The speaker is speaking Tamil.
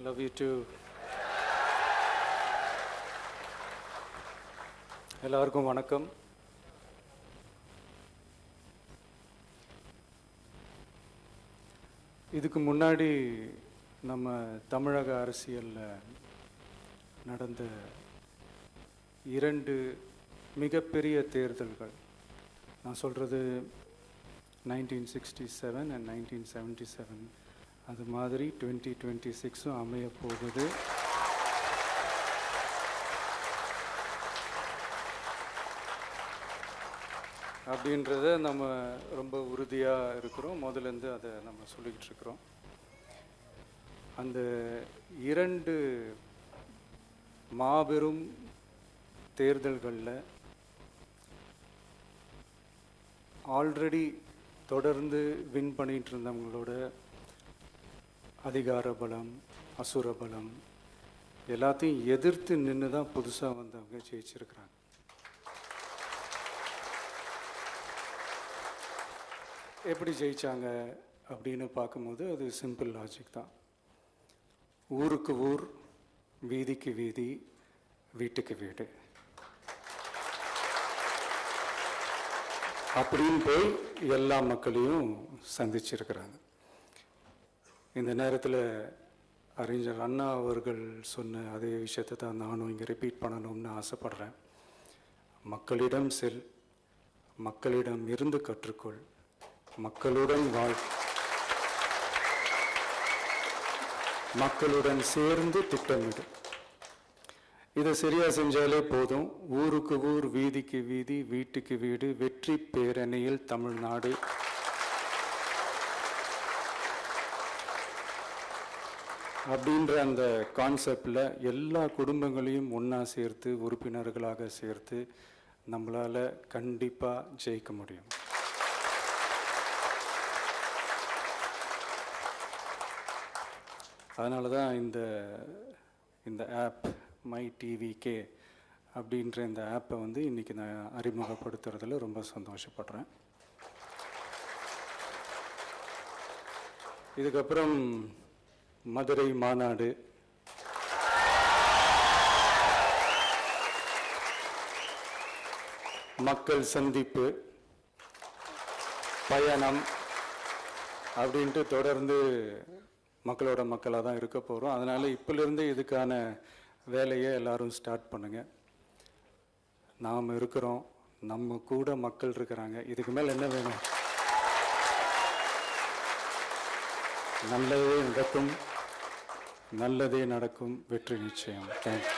Love you too. எல்லாருக்கும் வணக்கம். இதுக்கு முன்னாடி நம்ம தமிழக அரசியலில் நடந்த 2 மிகப்பெரிய தேர்தல்கள், நான் சொல்கிறது 1967 and 1977, அது மாதிரி 2026 அமைய போகுது. அப்படின்றத நம்ம ரொம்ப உறுதியாக இருக்கிறோம். முதலேருந்து அதை நம்ம சொல்லிக்கிட்டு இருக்கிறோம். அந்த 2 மாபெரும் தேர்தல்களில் ஆல்ரெடி தொடர்ந்து வின் பண்ணிகிட்டு இருந்தவங்களோட அதிகார பலம், அசுர பலம் எல்லாத்தையும் எதிர்த்து நின்று தான் புதுசாக வந்தவங்க ஜெயிச்சிருக்கிறாங்க. எப்படி ஜெயித்தாங்க அப்படின்னு பார்க்கும்போது அது சிம்பிள் லாஜிக் தான். ஊருக்கு ஊர், வீதிக்கு வீதி, வீட்டுக்கு வீடு அப்படின்னு போய் எல்லா மக்களையும் சந்திச்சிருக்கிறாங்க. இந்த நேரத்தில் அறிஞர் அண்ணா அவர்கள் சொன்ன அதே விஷயத்தை தான் நானும் இங்கே ரிப்பீட் பண்ணணும்னு ஆசைப்படுறேன். மக்களிடம் செல், மக்களிடம் இருந்து கற்றுக்கொள், மக்களுடன் வாழ், மக்களுடன் சேர்ந்து திட்டமிடு. இதை சரியாக செஞ்சாலே போதும். ஊருக்கு ஊர், வீதிக்கு வீதி, வீட்டுக்கு வீடு, வெற்றி பேரணியில் தமிழ்நாடு. அப்படின்ற அந்த கான்செப்டில் எல்லா குடும்பங்களையும் ஒன்றா சேர்த்து, உறுப்பினர்களாக சேர்த்து நம்மளால் கண்டிப்பாக ஜெயிக்க முடியும். அதனால தான் இந்த ஆப் மை டிவிகே அப்படின்ற இந்த ஆப்பை இன்றைக்கி நான் அறிமுகப்படுத்துறதுல ரொம்ப சந்தோஷப்படுறேன். இதுக்கப்புறம் மதுரை மாநாடு, மக்கள் சந்திப்பு, பயணம் அப்படின்ட்டு தொடர்ந்து மக்களோட மக்களாக தான் இருக்க போகிறோம். அதனால் இப்போலேருந்து இதுக்கான வேலையை எல்லோரும் ஸ்டார்ட் பண்ணுங்கள். நாம் இருக்கிறோம், நம்ம கூட மக்கள் இருக்கிறாங்க. இதுக்கு மேலே என்ன வேணும்? நல்லதே நடக்கும், நல்லதே நடக்கும், வெற்றி நிச்சயம். தேங்க்யூ.